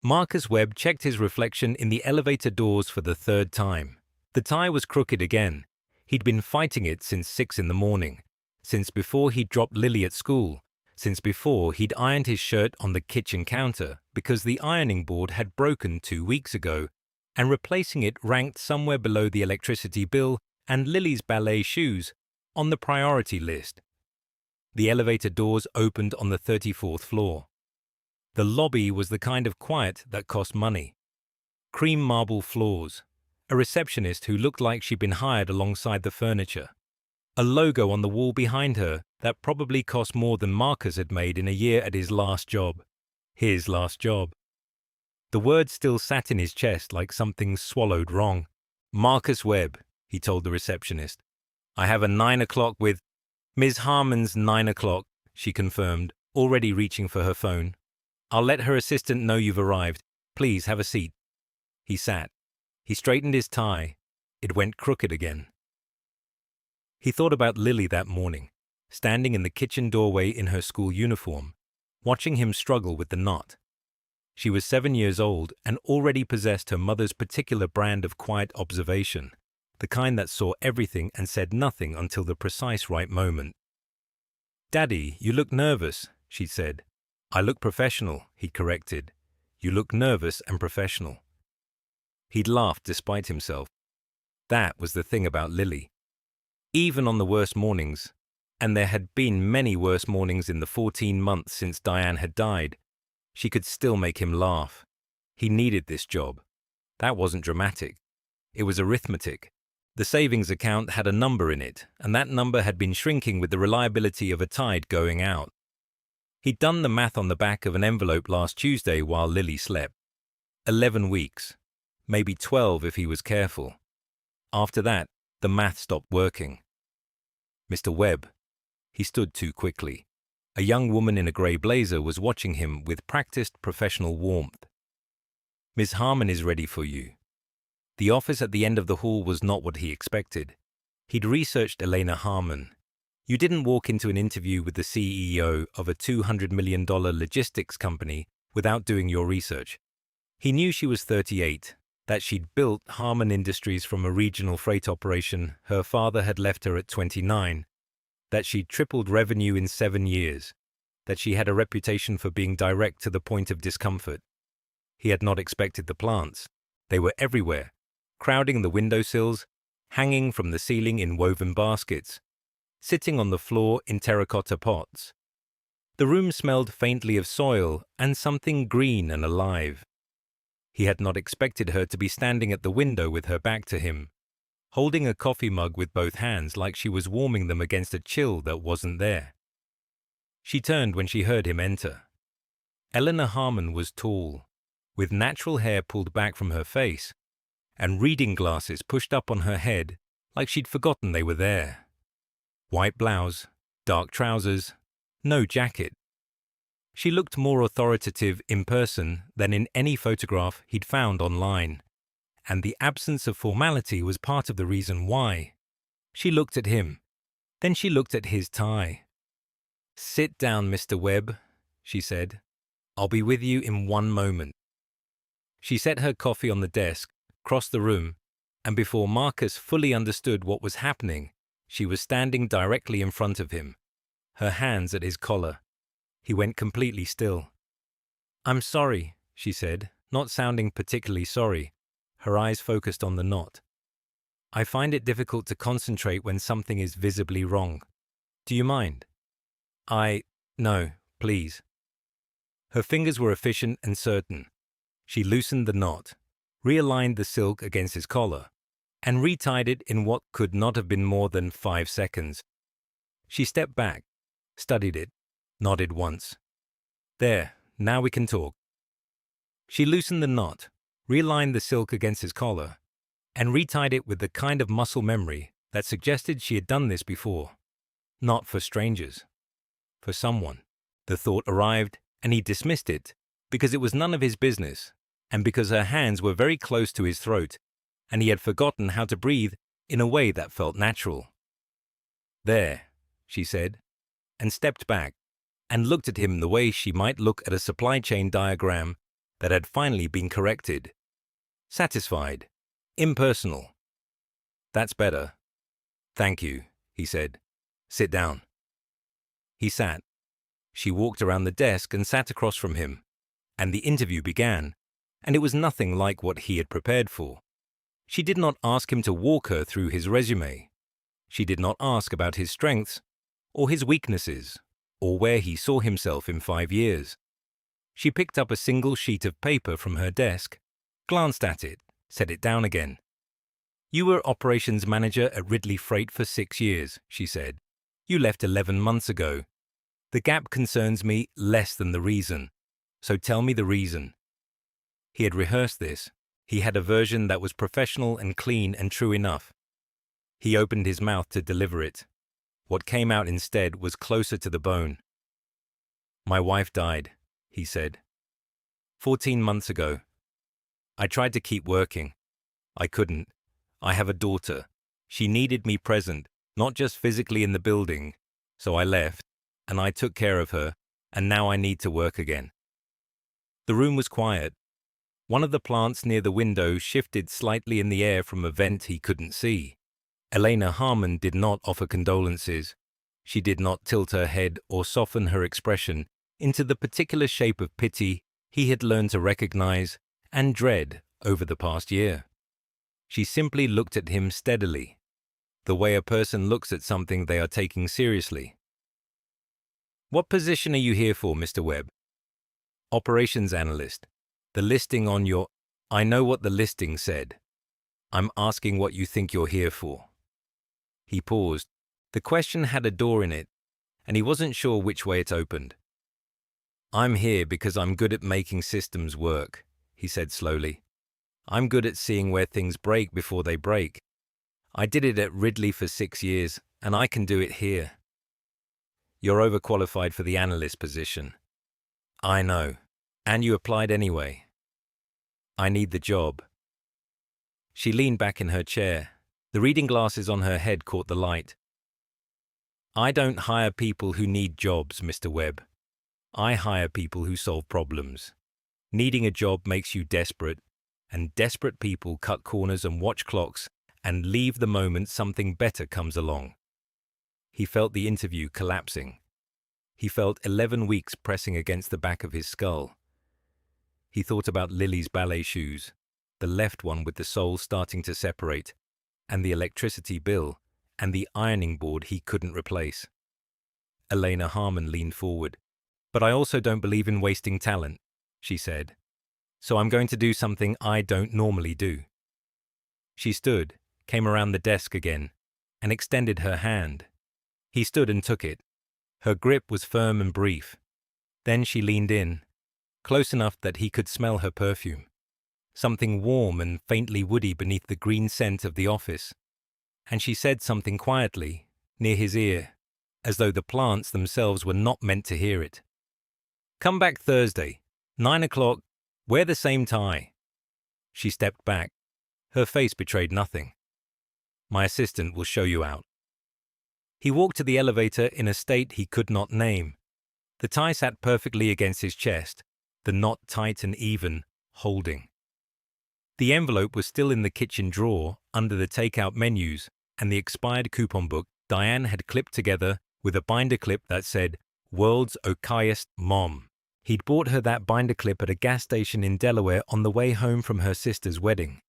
Marcus Webb checked his reflection in the elevator doors for the third time. The tie was crooked again. He'd been fighting it since 6 in the morning, since before he'd dropped Lily at school, since before he'd ironed his shirt on the kitchen counter because the ironing board had broken 2 weeks ago, and replacing it ranked somewhere below the electricity bill and Lily's ballet shoes on the priority list. The elevator doors opened on the 34th floor. The lobby was the kind of quiet that cost money. Cream marble floors, a receptionist who looked like she'd been hired alongside the furniture, a logo on the wall behind her that probably cost more than Marcus had made in a year at his last job. His last job. The words still sat in his chest like something swallowed wrong. "Marcus Webb," he told the receptionist. "I have a 9 o'clock with—" "Ms. Harmon's 9 o'clock," she confirmed, already reaching for her phone. "I'll let her assistant know you've arrived. Please have a seat." He sat. He straightened his tie. It went crooked again. He thought about Lily that morning, standing in the kitchen doorway in her school uniform, watching him struggle with the knot. She was 7 years old and already possessed her mother's particular brand of quiet observation, the kind that saw everything and said nothing until the precise right moment. "Daddy, you look nervous," she said. "I look professional," he'd corrected. "You look nervous and professional." He'd laughed despite himself. That was the thing about Lily. Even on the worst mornings, and there had been many worse mornings in the 14 months since Diane had died, she could still make him laugh. He needed this job. That wasn't dramatic. It was arithmetic. The savings account had a number in it, and that number had been shrinking with the reliability of a tide going out. He'd done the math on the back of an envelope last Tuesday while Lily slept. 11 weeks. Maybe 12 if he was careful. After that, the math stopped working. Mr. Webb. He stood too quickly. A young woman in a grey blazer was watching him with practiced professional warmth. "Miss Harmon is ready for you." The office at the end of the hall was not what he expected. He'd researched Elena Harmon. You didn't walk into an interview with the CEO of a $200 million logistics company without doing your research. He knew she was 38, that she'd built Harmon Industries from a regional freight operation her father had left her at 29, that she'd tripled revenue in 7 years, that she had a reputation for being direct to the point of discomfort. He had not expected the plants. They were everywhere, crowding the windowsills, hanging from the ceiling in woven baskets, sitting on the floor in terracotta pots. The room smelled faintly of soil and something green and alive. He had not expected her to be standing at the window with her back to him, holding a coffee mug with both hands like she was warming them against a chill that wasn't there. She turned when she heard him enter. Eleanor Harmon was tall, with natural hair pulled back from her face, and reading glasses pushed up on her head like she'd forgotten they were there. White blouse, dark trousers, no jacket. She looked more authoritative in person than in any photograph he'd found online, and the absence of formality was part of the reason why. She looked at him. Then she looked at his tie. "Sit down, Mr. Webb," she said. "I'll be with you in 1 moment." She set her coffee on the desk, crossed the room, and before Marcus fully understood what was happening, she was standing directly in front of him, her hands at his collar. He went completely still. "I'm sorry," she said, not sounding particularly sorry, her eyes focused on the knot. "I find it difficult to concentrate when something is visibly wrong. Do you mind?" No, please." Her fingers were efficient and certain. She loosened the knot, realigned the silk against his collar, and retied it in what could not have been more than 5 seconds. She stepped back, studied it, nodded once. "There, now we can talk." She loosened the knot, realigned the silk against his collar, and retied it with the kind of muscle memory that suggested she had done this before. Not for strangers. For someone. The thought arrived, and he dismissed it, because it was none of his business, and because her hands were very close to his throat, and he had forgotten how to breathe in a way that felt natural. "There," she said, and stepped back, and looked at him the way she might look at a supply chain diagram that had finally been corrected. Satisfied. Impersonal. That's better. Thank you, he said. Sit down. He sat. She walked around the desk and sat across from him, and the interview began, and it was nothing like what he had prepared for. She did not ask him to walk her through his resume. She did not ask about his strengths, or his weaknesses, or where he saw himself in 5 years. She picked up a single sheet of paper from her desk, glanced at it, set it down again. You were operations manager at Ridley Freight for 6 years, she said. You left 11 months ago. The gap concerns me less than the reason, so tell me the reason. He had rehearsed this. He had a version that was professional and clean and true enough. He opened his mouth to deliver it. What came out instead was closer to the bone. My wife died, he said. 14 months ago. I tried to keep working. I couldn't. I have a daughter. She needed me present, not just physically in the building, so I left, and I took care of her, and now I need to work again. The room was quiet. One of the plants near the window shifted slightly in the air from a vent he couldn't see. Elena Harmon did not offer condolences. She did not tilt her head or soften her expression into the particular shape of pity he had learned to recognize and dread over the past year. She simply looked at him steadily, the way a person looks at something they are taking seriously. What position are you here for, Mr. Webb? Operations analyst. The listing on your... I know what the listing said. I'm asking what you think you're here for. He paused. The question had a door in it, and he wasn't sure which way it opened. I'm here because I'm good at making systems work, he said slowly. I'm good at seeing where things break before they break. I did it at Ridley for 6 years, and I can do it here. You're overqualified for the analyst position. I know. And you applied anyway. I need the job. She leaned back in her chair. The reading glasses on her head caught the light. I don't hire people who need jobs, Mr. Webb. I hire people who solve problems. Needing a job makes you desperate, and desperate people cut corners and watch clocks and leave the moment something better comes along. He felt the interview collapsing. He felt 11 weeks pressing against the back of his skull. He thought about Lily's ballet shoes, the left one with the sole starting to separate, and the electricity bill, and the ironing board he couldn't replace. Elena Harmon leaned forward. But I also don't believe in wasting talent, she said. So I'm going to do something I don't normally do. She stood, came around the desk again, and extended her hand. He stood and took it. Her grip was firm and brief. Then she leaned in, close enough that he could smell her perfume, something warm and faintly woody beneath the green scent of the office. And she said something quietly, near his ear, as though the plants themselves were not meant to hear it. Come back Thursday, 9 o'clock, wear the same tie. She stepped back. Her face betrayed nothing. My assistant will show you out. He walked to the elevator in a state he could not name. The tie sat perfectly against his chest, the knot tight and even, holding. The envelope was still in the kitchen drawer under the takeout menus and the expired coupon book Diane had clipped together with a binder clip that said, World's Okayest Mom. He'd bought her that binder clip at a gas station in Delaware on the way home from her sister's wedding.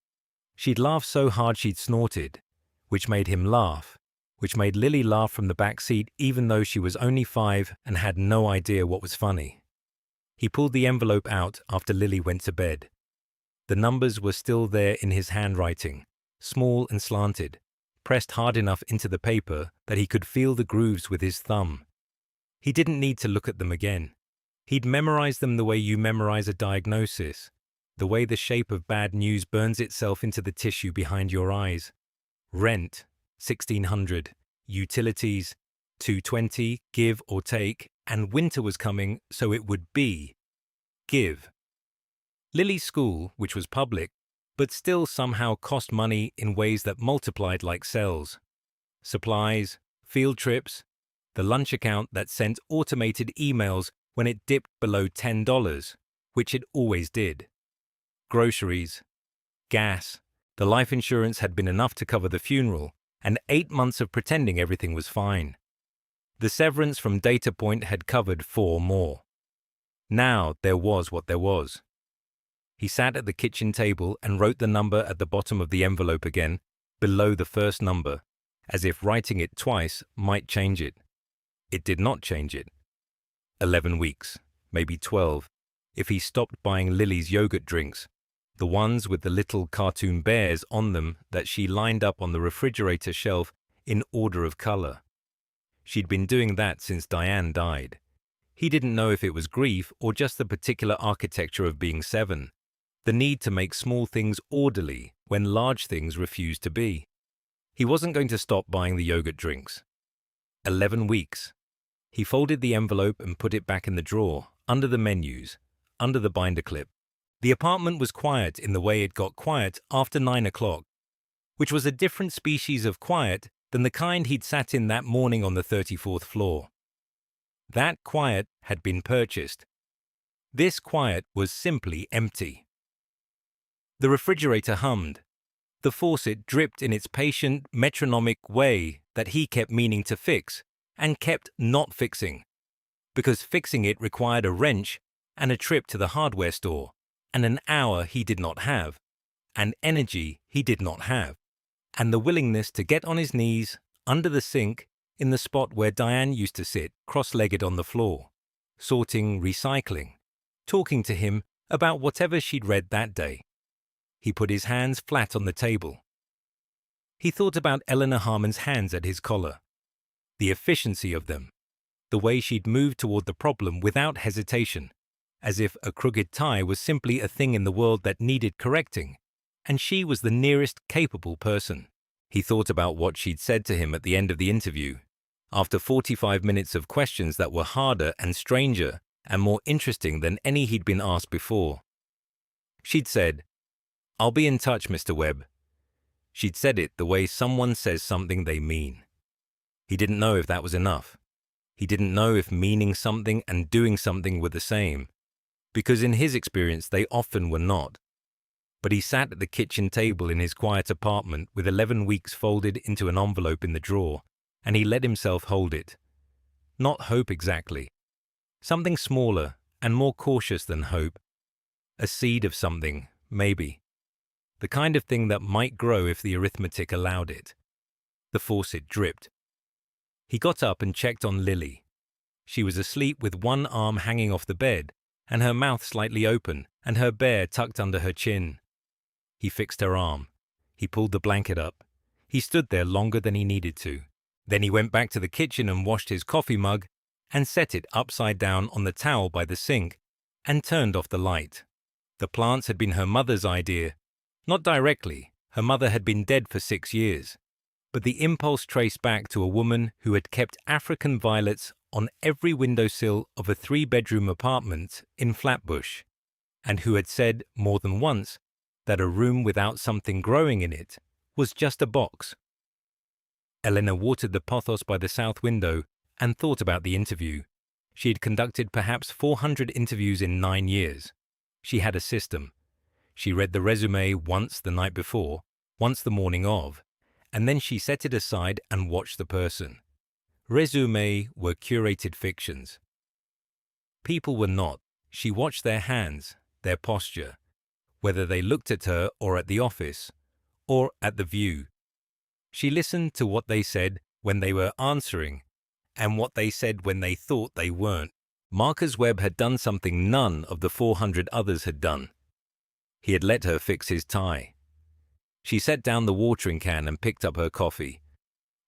She'd laughed so hard she'd snorted, which made him laugh, which made Lily laugh from the back seat even though she was only 5 and had no idea what was funny. He pulled the envelope out after Lily went to bed. The numbers were still there in his handwriting, small and slanted, pressed hard enough into the paper that he could feel the grooves with his thumb. He didn't need to look at them again. He'd memorized them the way you memorize a diagnosis, the way the shape of bad news burns itself into the tissue behind your eyes. Rent, $1,600, utilities, $220, give or take, and winter was coming, so it would be give. Lily's school, which was public, but still somehow cost money in ways that multiplied like cells. Supplies, field trips, the lunch account that sent automated emails when it dipped below $10, which it always did. Groceries, gas, the life insurance had been enough to cover the funeral, and 8 months of pretending everything was fine. The severance from Data Point had covered 4 more. Now there was what there was. He sat at the kitchen table and wrote the number at the bottom of the envelope again, below the first number, as if writing it twice might change it. It did not change it. 11 weeks, maybe 12, if he stopped buying Lily's yogurt drinks, the ones with the little cartoon bears on them that she lined up on the refrigerator shelf in order of color. She'd been doing that since Diane died. He didn't know if it was grief or just the particular architecture of being 7, the need to make small things orderly when large things refused to be. He wasn't going to stop buying the yogurt drinks. 11 weeks. He folded the envelope and put it back in the drawer, under the menus, under the binder clip. The apartment was quiet in the way it got quiet after 9 o'clock, which was a different species of quiet than the kind he'd sat in that morning on the 34th floor. That quiet had been purchased. This quiet was simply empty. The refrigerator hummed. The faucet dripped in its patient, metronomic way that he kept meaning to fix and kept not fixing, because fixing it required a wrench and a trip to the hardware store and an hour he did not have, and energy he did not have, and the willingness to get on his knees under the sink in the spot where Diane used to sit cross-legged on the floor, sorting recycling, talking to him about whatever she'd read that day. He put his hands flat on the table. He thought about Eleanor Harmon's hands at his collar, the efficiency of them, the way she'd moved toward the problem without hesitation, as if a crooked tie was simply a thing in the world that needed correcting, and she was the nearest capable person. He thought about what she'd said to him at the end of the interview, after 45 minutes of questions that were harder and stranger and more interesting than any he'd been asked before. She'd said, "I'll be in touch, Mr. Webb." She'd said it the way someone says something they mean. He didn't know if that was enough. He didn't know if meaning something and doing something were the same, because in his experience they often were not. But he sat at the kitchen table in his quiet apartment with 11 weeks folded into an envelope in the drawer, and he let himself hold it. Not hope exactly. Something smaller and more cautious than hope. A seed of something, maybe. The kind of thing that might grow if the arithmetic allowed it. The faucet dripped. He got up and checked on Lily. She was asleep with one arm hanging off the bed, and her mouth slightly open, and her bear tucked under her chin. He fixed her arm. He pulled the blanket up. He stood there longer than he needed to. Then he went back to the kitchen and washed his coffee mug and set it upside down on the towel by the sink and turned off the light. The plants had been her mother's idea. Not directly. Her mother had been dead for 6 years. But the impulse traced back to a woman who had kept African violets on every windowsill of a 3-bedroom apartment in Flatbush, and who had said more than once that a room without something growing in it was just a box. Eleanor watered the pothos by the south window and thought about the interview. She had conducted perhaps 400 interviews in 9 years. She had a system. She read the resume once the night before, once the morning of, and then she set it aside and watched the person. Resume were curated fictions. People were not. She watched their hands, their posture, whether they looked at her or at the office, or at the view. She listened to what they said when they were answering, and what they said when they thought they weren't. Marcus Webb had done something none of the 400 others had done. He had let her fix his tie. She set down the watering can and picked up her coffee,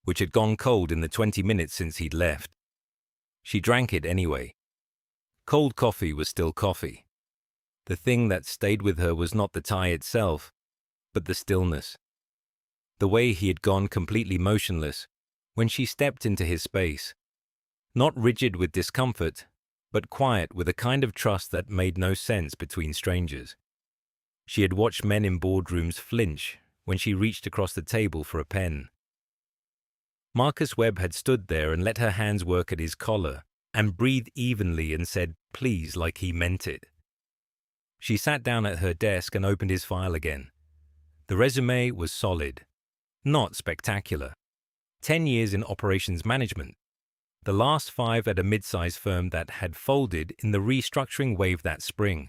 which had gone cold in the 20 minutes since he'd left. She drank it anyway. Cold coffee was still coffee. The thing that stayed with her was not the tie itself, but the stillness. The way he had gone completely motionless when she stepped into his space. Not rigid with discomfort, but quiet with a kind of trust that made no sense between strangers. She had watched men in boardrooms flinch when she reached across the table for a pen. Marcus Webb had stood there and let her hands work at his collar and breathed evenly and said, "Please," like he meant it. She sat down at her desk and opened his file again. The resume was solid, not spectacular. 10 years in operations management. The last 5 at a mid-sized firm that had folded in the restructuring wave that spring.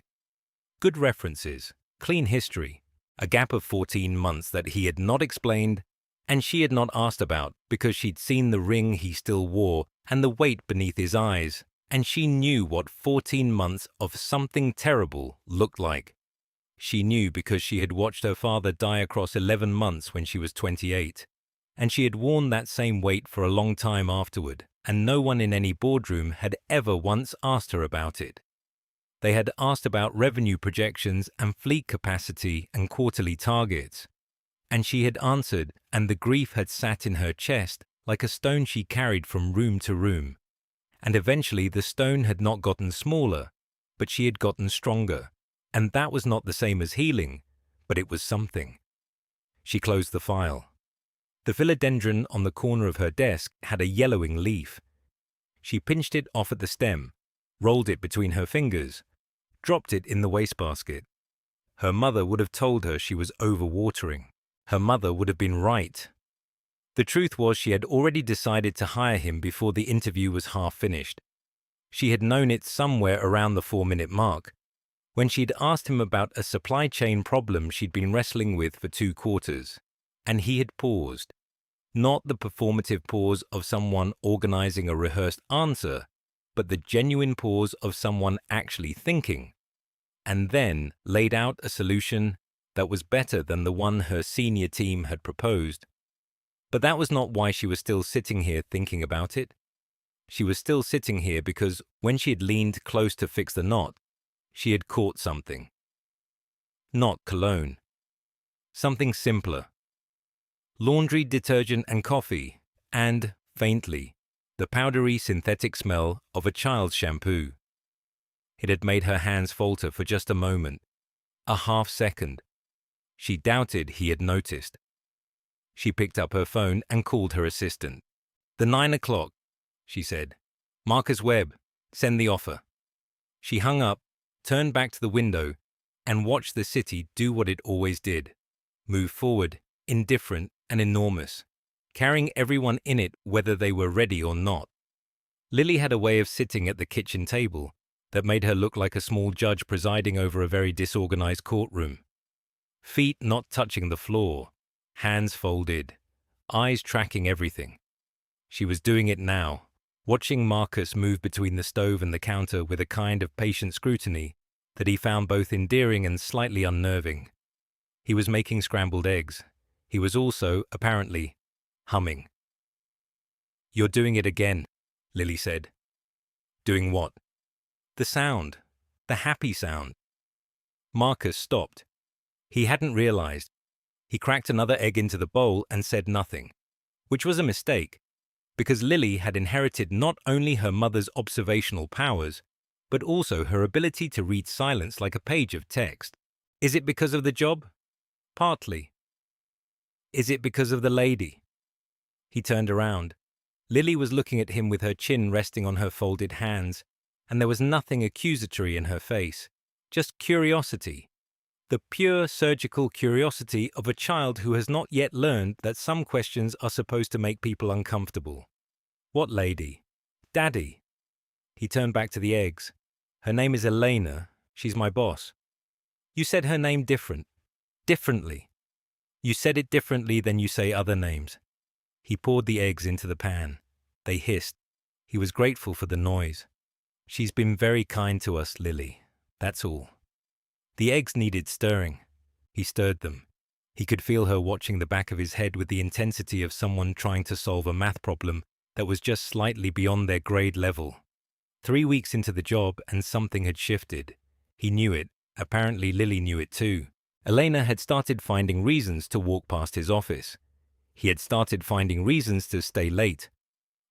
Good references, clean history, a gap of 14 months that he had not explained and she had not asked about because she'd seen the ring he still wore and the weight beneath his eyes, and she knew what 14 months of something terrible looked like. She knew because she had watched her father die across 11 months when she was 28, and she had worn that same weight for a long time afterward, and no one in any boardroom had ever once asked her about it. They had asked about revenue projections and fleet capacity and quarterly targets, and she had answered, and the grief had sat in her chest like a stone she carried from room to room. And eventually the stone had not gotten smaller, but she had gotten stronger, and that was not the same as healing, but it was something. She closed the file. The philodendron on the corner of her desk had a yellowing leaf. She pinched it off at the stem, rolled it between her fingers, dropped it in the wastebasket. Her mother would have told her she was overwatering. Her mother would have been right. The truth was she had already decided to hire him before the interview was half finished. She had known it somewhere around the 4-minute mark, when she'd asked him about a supply chain problem she'd been wrestling with for 2 quarters, and he had paused. Not the performative pause of someone organizing a rehearsed answer, but the genuine pause of someone actually thinking, and then laid out a solution that was better than the one her senior team had proposed. But that was not why she was still sitting here thinking about it. She was still sitting here because when she had leaned close to fix the knot, she had caught something. Not cologne. Something simpler. Laundry detergent and coffee, and, faintly, the powdery synthetic smell of a child's shampoo. It had made her hands falter for just a moment, a half second. She doubted he had noticed. She picked up her phone and called her assistant. "The 9 o'clock, she said. "Marcus Webb, send the offer." She hung up, turned back to the window, and watched the city do what it always did, move forward, indifferent and enormous, carrying everyone in it whether they were ready or not. Lily had a way of sitting at the kitchen table that made her look like a small judge presiding over a very disorganized courtroom. Feet not touching the floor, hands folded, eyes tracking everything. She was doing it now, watching Marcus move between the stove and the counter with a kind of patient scrutiny that he found both endearing and slightly unnerving. He was making scrambled eggs. He was also, apparently, humming. "You're doing it again," Lily said. "Doing what?" "The sound. The happy sound." Marcus stopped. He hadn't realized. He cracked another egg into the bowl and said nothing, which was a mistake, because Lily had inherited not only her mother's observational powers, but also her ability to read silence like a page of text. Is it because of the job? Partly. Is it because of the lady? He turned around. Lily was looking at him with her chin resting on her folded hands, and there was nothing accusatory in her face, just curiosity. The pure surgical curiosity of a child who has not yet learned that some questions are supposed to make people uncomfortable. "What lady?" "Daddy." He turned back to the eggs. "Her name is Elena. She's my boss." "You said her name differently. You said it differently than you say other names." He poured the eggs into the pan. They hissed. He was grateful for the noise. "She's been very kind to us, Lily. That's all." The eggs needed stirring. He stirred them. He could feel her watching the back of his head with the intensity of someone trying to solve a math problem that was just slightly beyond their grade level. 3 weeks into the job and something had shifted. He knew it. Apparently Lily knew it too. Elena had started finding reasons to walk past his office. He had started finding reasons to stay late.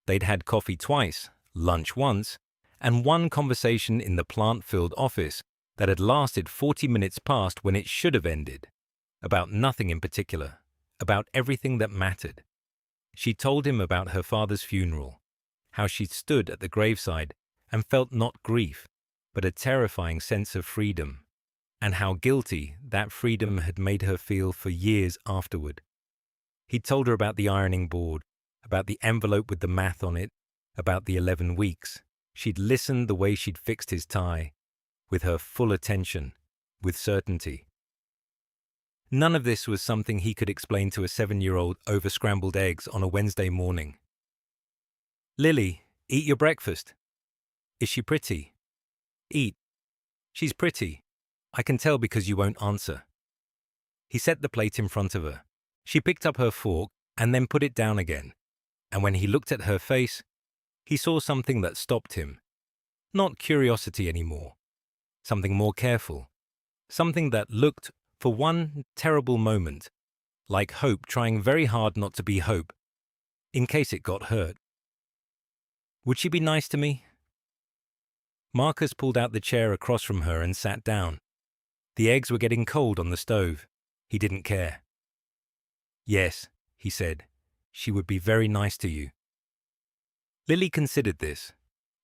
They'd had coffee twice, lunch once, and one conversation in the plant-filled office that had lasted 40 minutes past when it should have ended. About nothing in particular, about everything that mattered. She told him about her father's funeral, how she'd stood at the graveside and felt not grief, but a terrifying sense of freedom. and how guilty that freedom had made her feel for years afterward. He'd told her about the ironing board, about the envelope with the math on it, about the 11 weeks. She'd listened the way she'd fixed his tie, with her full attention, with certainty. None of this was something he could explain to a 7-year-old over scrambled eggs on a Wednesday morning. "Lily, eat your breakfast." "Is she pretty?" "Eat." "She's pretty. I can tell because you won't answer." He set the plate in front of her. She picked up her fork and then put it down again. And when he looked at her face, he saw something that stopped him. Not curiosity anymore. Something more careful. Something that looked, for one terrible moment, like hope trying very hard not to be hope, in case it got hurt. "Would she be nice to me?" Marcus pulled out the chair across from her and sat down. The eggs were getting cold on the stove. He didn't care. "Yes," he said, "she would be very nice to you." Lily considered this.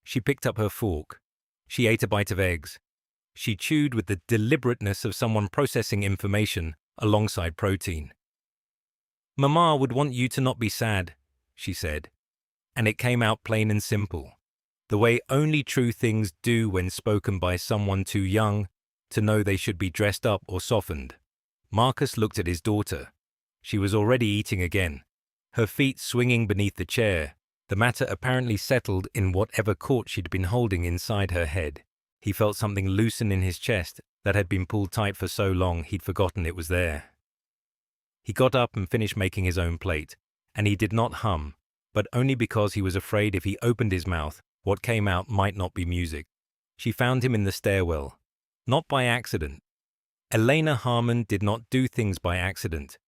She picked up her fork. She ate a bite of eggs. She chewed with the deliberateness of someone processing information alongside protein. "Mama would want you to not be sad," she said, and it came out plain and simple, the way only true things do when spoken by someone too young to know they should be dressed up or softened. Marcus looked at his daughter. She was already eating again, her feet swinging beneath the chair, the matter apparently settled in whatever court she'd been holding inside her head. He felt something loosen in his chest that had been pulled tight for so long he'd forgotten it was there. He got up and finished making his own plate, and he did not hum, but only because he was afraid if he opened his mouth, what came out might not be music. She found him in the stairwell, not by accident. Elena Harmon did not do things by accident.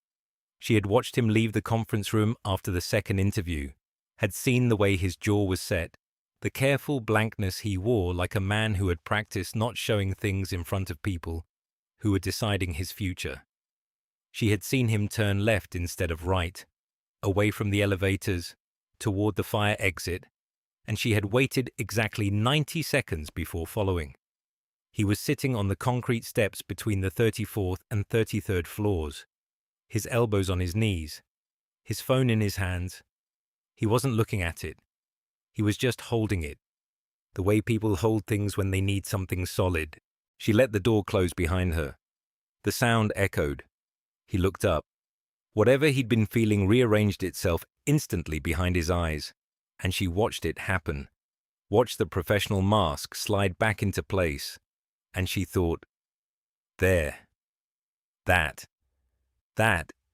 She had watched him leave the conference room after the second interview, had seen the way his jaw was set, the careful blankness he wore like a man who had practiced not showing things in front of people who were deciding his future. She had seen him turn left instead of right, away from the elevators, toward the fire exit, and she had waited exactly 90 seconds before following. He was sitting on the concrete steps between the 34th and 33rd floors, his elbows on his knees, his phone in his hands. He wasn't looking at it. He was just holding it, the way people hold things when they need something solid. She let the door close behind her. The sound echoed. He looked up. Whatever he'd been feeling rearranged itself instantly behind his eyes, and she watched it happen, watched the professional mask slide back into place, and she thought, "There. That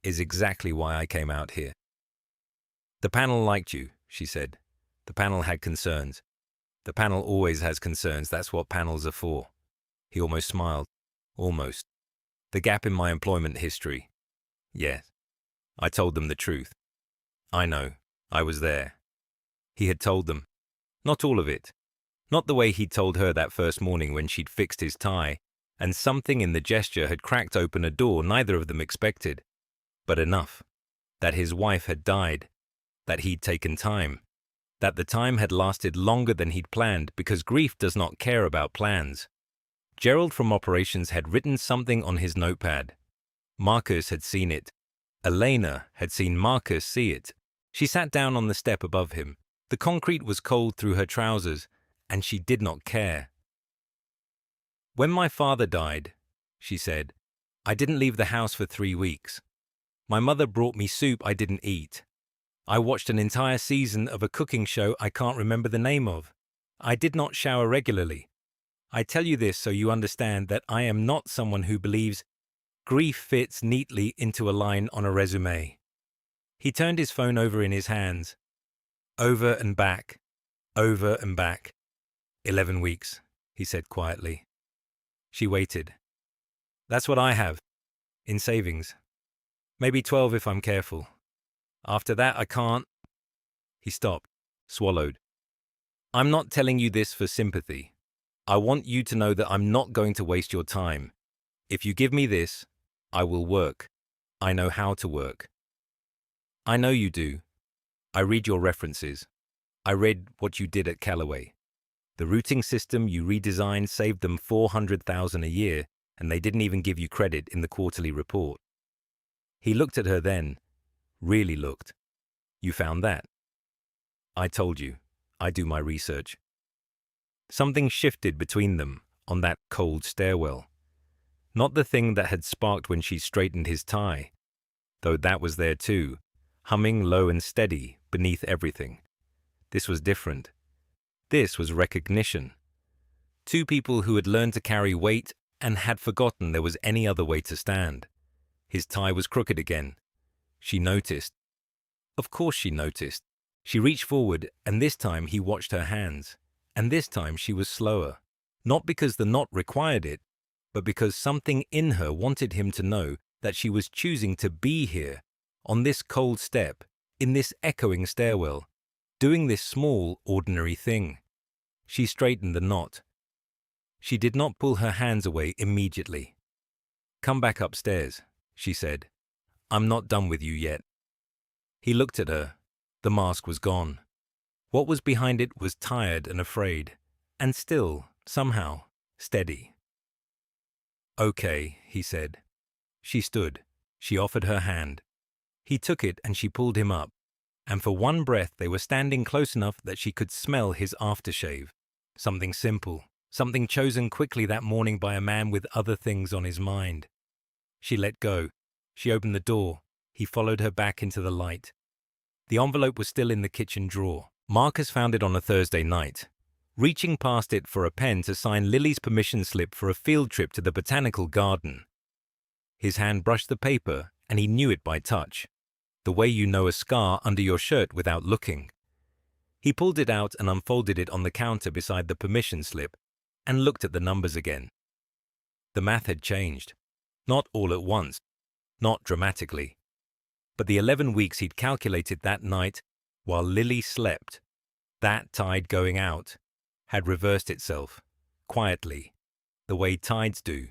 is exactly why I came out here." "The panel liked you," she said. "The panel had concerns. The panel always has concerns. That's what panels are for." He almost smiled. Almost. "The gap in my employment history. Yes. I told them the truth. I know. I was there." He had told them. Not all of it. Not the way he'd told her that first morning when she'd fixed his tie, and something in the gesture had cracked open a door neither of them expected. But enough. That his wife had died. That he'd taken time. That the time had lasted longer than he'd planned because grief does not care about plans. Gerald from operations had written something on his notepad. Marcus had seen it. Elena had seen Marcus see it. She sat down on the step above him. The concrete was cold through her trousers, and she did not care. "When my father died," she said, "I didn't leave the house for 3 weeks. My mother brought me soup I didn't eat. I watched an entire season of a cooking show I can't remember the name of. I did not shower regularly. I tell you this so you understand that I am not someone who believes grief fits neatly into a line on a resume." He turned his phone over in his hands. Over and back. 11 weeks, he said quietly. She waited. "That's what I have. In savings. Maybe 12 if I'm careful. After that, I can't." He stopped, swallowed. "I'm not telling you this for sympathy. I want you to know that I'm not going to waste your time. If you give me this, I will work. I know how to work." "I know you do. I read your references. I read what you did at Callaway. The routing system you redesigned saved them $400,000 a year, and they didn't even give you credit in the quarterly report. He looked at her then, really looked. You found that? I told you, I do my research. Something shifted between them on that cold stairwell. Not the thing that had sparked when she straightened his tie, though that was there too, humming low and steady beneath everything. This was different. This was recognition. Two people who had learned to carry weight and had forgotten there was any other way to stand. His tie was crooked again. She noticed. Of course she noticed. She reached forward, and this time he watched her hands. And this time she was slower. Not because the knot required it, but because something in her wanted him to know that she was choosing to be here, on this cold step, in this echoing stairwell, doing this small, ordinary thing. She straightened the knot. She did not pull her hands away immediately. Come back upstairs, she said. I'm not done with you yet. He looked at her. The mask was gone. What was behind it was tired and afraid, and still, somehow, steady. Okay, he said. She stood. She offered her hand. He took it and she pulled him up, and for one breath they were standing close enough that she could smell his aftershave. Something simple, something chosen quickly that morning by a man with other things on his mind. She let go. She opened the door. He followed her back into the light. The envelope was still in the kitchen drawer. Marcus found it on a Thursday night, reaching past it for a pen to sign Lily's permission slip for a field trip to the botanical garden. His hand brushed the paper, and he knew it by touch, the way you know a scar under your shirt without looking. He pulled it out and unfolded it on the counter beside the permission slip, and looked at the numbers again. The math had changed. Not all at once, not dramatically. But the 11 weeks he'd calculated that night, while Lily slept, that tide going out, had reversed itself, quietly, the way tides do.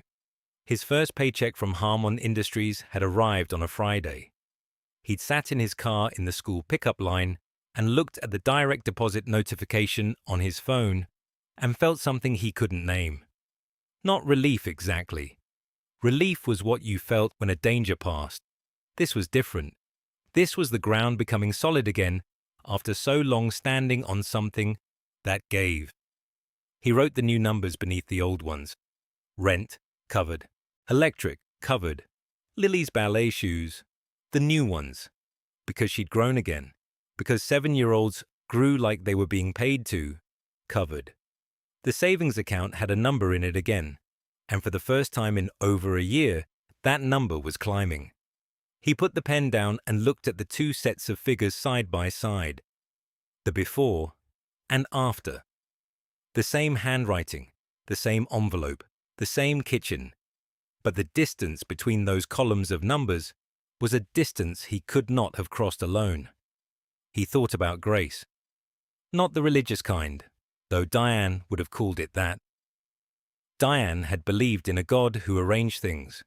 His first paycheck from Harmon Industries had arrived on a Friday. He'd sat in his car in the school pickup line and looked at the direct deposit notification on his phone and felt something he couldn't name. Not relief exactly. Relief was what you felt when a danger passed. This was different. This was the ground becoming solid again after so long standing on something that gave. He wrote the new numbers beneath the old ones. Rent, covered. Electric, covered. Lily's ballet shoes, the new ones. Because she'd grown again. Because 7-year-olds grew like they were being paid to, covered. The savings account had a number in it again, and for the first time in over a year, that number was climbing. He put the pen down and looked at the two sets of figures side by side. The before and after. The same handwriting, the same envelope, the same kitchen. But the distance between those columns of numbers was a distance he could not have crossed alone. He thought about grace. Not the religious kind, though Diane would have called it that. Diane had believed in a God who arranged things,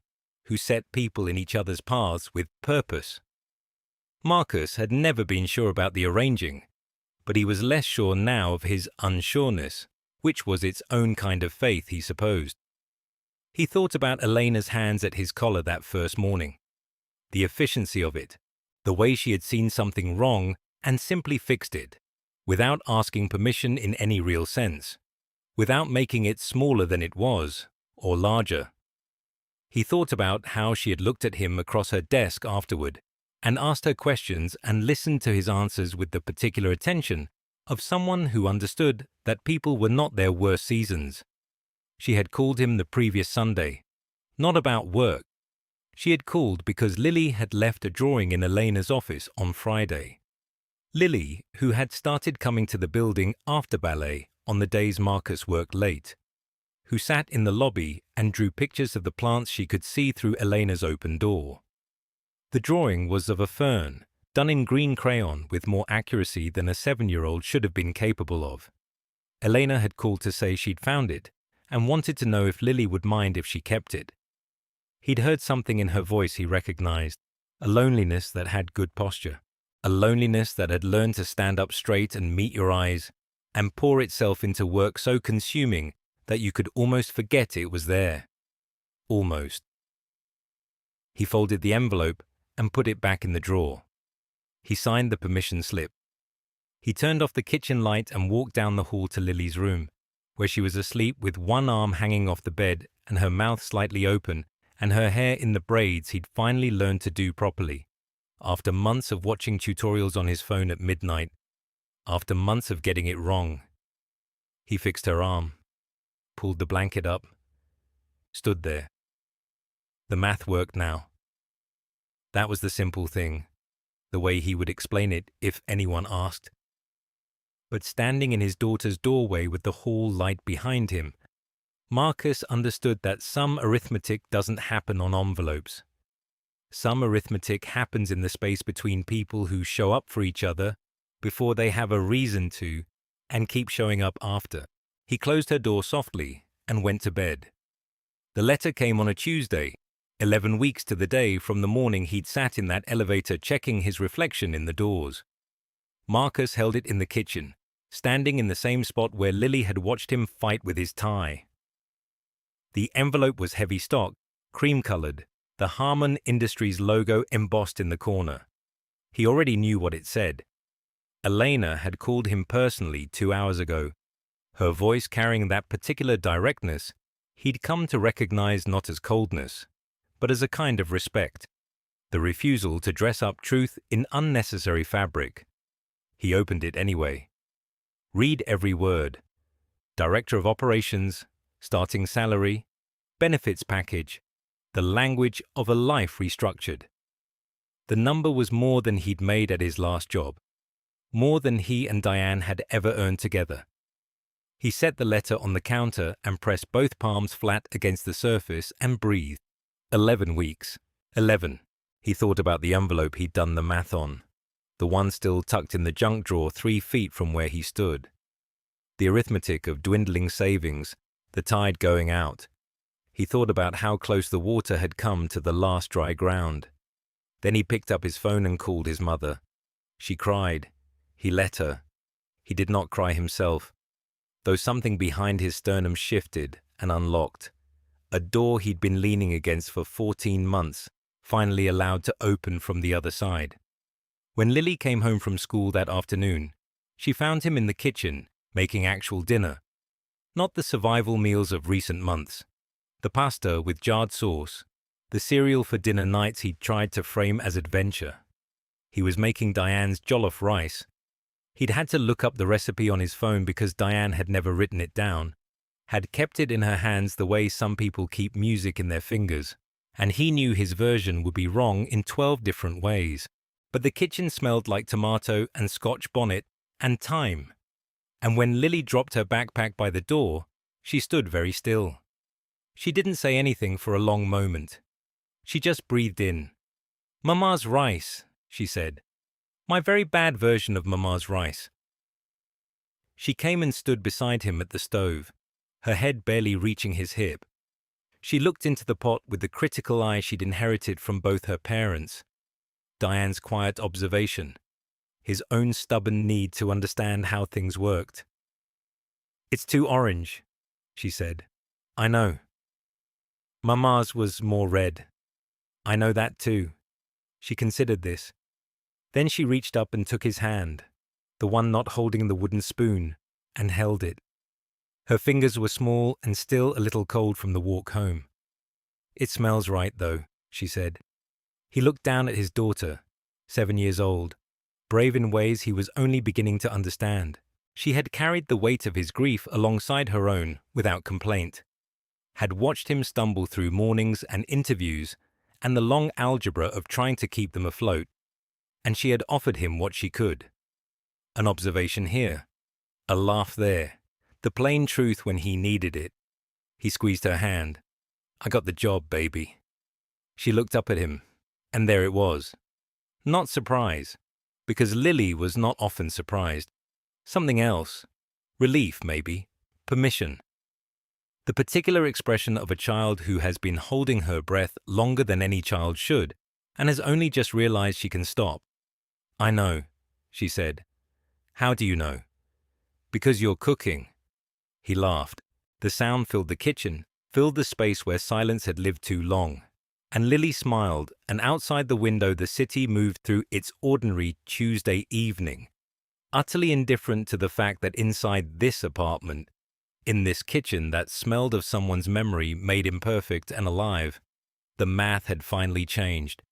who set people in each other's paths with purpose. Marcus had never been sure about the arranging, but he was less sure now of his unsureness, which was its own kind of faith, he supposed. He thought about Elena's hands at his collar that first morning, the efficiency of it, the way she had seen something wrong and simply fixed it, without asking permission in any real sense, without making it smaller than it was, or larger. He thought about how she had looked at him across her desk afterward, and asked her questions and listened to his answers with the particular attention of someone who understood that people were not their worst seasons. She had called him the previous Sunday, not about work. She had called because Lily had left a drawing in Elena's office on Friday. Lily, who had started coming to the building after ballet on the days Marcus worked late, who sat in the lobby and drew pictures of the plants she could see through Elena's open door. The drawing was of a fern, done in green crayon with more accuracy than a 7-year-old should have been capable of. Elena had called to say she'd found it and wanted to know if Lily would mind if she kept it. He'd heard something in her voice he recognized, a loneliness that had good posture, a loneliness that had learned to stand up straight and meet your eyes and pour itself into work so consuming that you could almost forget it was there. Almost. He folded the envelope and put it back in the drawer. He signed the permission slip. He turned off the kitchen light and walked down the hall to Lily's room, where she was asleep with one arm hanging off the bed and her mouth slightly open and her hair in the braids he'd finally learned to do properly. After months of watching tutorials on his phone at midnight, after months of getting it wrong, he fixed her arm, pulled the blanket up, stood there. The math worked now. That was the simple thing, the way he would explain it if anyone asked. But standing in his daughter's doorway with the hall light behind him, Marcus understood that some arithmetic doesn't happen on envelopes. Some arithmetic happens in the space between people who show up for each other before they have a reason to and keep showing up after. He closed her door softly and went to bed. The letter came on a Tuesday, 11 weeks to the day from the morning he'd sat in that elevator checking his reflection in the doors. Marcus held it in the kitchen, standing in the same spot where Lily had watched him fight with his tie. The envelope was heavy stock, cream-colored, the Harmon Industries logo embossed in the corner. He already knew what it said. Elena had called him personally 2 hours ago. Her voice carrying that particular directness he'd come to recognize not as coldness, but as a kind of respect. The refusal to dress up truth in unnecessary fabric. He opened it anyway. Read every word. Director of Operations, starting salary, benefits package, the language of a life restructured. The number was more than he'd made at his last job, more than he and Diane had ever earned together. He set the letter on the counter and pressed both palms flat against the surface and breathed. 11 weeks. 11. He thought about the envelope he'd done the math on, the one still tucked in the junk drawer 3 feet from where he stood. The arithmetic of dwindling savings, the tide going out. He thought about how close the water had come to the last dry ground. Then he picked up his phone and called his mother. She cried. He let her. He did not cry himself, though something behind his sternum shifted and unlocked. A door he'd been leaning against for 14 months, finally allowed to open from the other side. When Lily came home from school that afternoon, she found him in the kitchen, making actual dinner. Not the survival meals of recent months. The pasta with jarred sauce, the cereal for dinner nights he'd tried to frame as adventure. He was making Diane's jollof rice. He'd had to look up the recipe on his phone because Diane had never written it down, had kept it in her hands the way some people keep music in their fingers, and he knew his version would be wrong in 12 different ways. But the kitchen smelled like tomato and Scotch bonnet and thyme. And when Lily dropped her backpack by the door, she stood very still. She didn't say anything for a long moment. She just breathed in. "Mama's rice," she said. "My very bad version of Mama's rice." She came and stood beside him at the stove, her head barely reaching his hip. She looked into the pot with the critical eye she'd inherited from both her parents. Diane's quiet observation, his own stubborn need to understand how things worked. "It's too orange," she said. "I know. Mama's was more red. I know that too." She considered this. Then she reached up and took his hand, the one not holding the wooden spoon, and held it. Her fingers were small and still a little cold from the walk home. "It smells right, though," she said. He looked down at his daughter, 7 years old, brave in ways he was only beginning to understand. She had carried the weight of his grief alongside her own without complaint, had watched him stumble through mornings and interviews and the long algebra of trying to keep them afloat, and she had offered him what she could. An observation here, a laugh there, the plain truth when he needed it. He squeezed her hand. "I got the job, baby." She looked up at him, and there it was. Not surprise, because Lily was not often surprised. Something else. Relief, maybe. Permission. The particular expression of a child who has been holding her breath longer than any child should, and has only just realized she can stop. "I know," she said. "How do you know?" "Because you're cooking." He laughed. The sound filled the kitchen, filled the space where silence had lived too long. And Lily smiled, and outside the window the city moved through its ordinary Tuesday evening, utterly indifferent to the fact that inside this apartment, in this kitchen that smelled of someone's memory made imperfect and alive, the math had finally changed.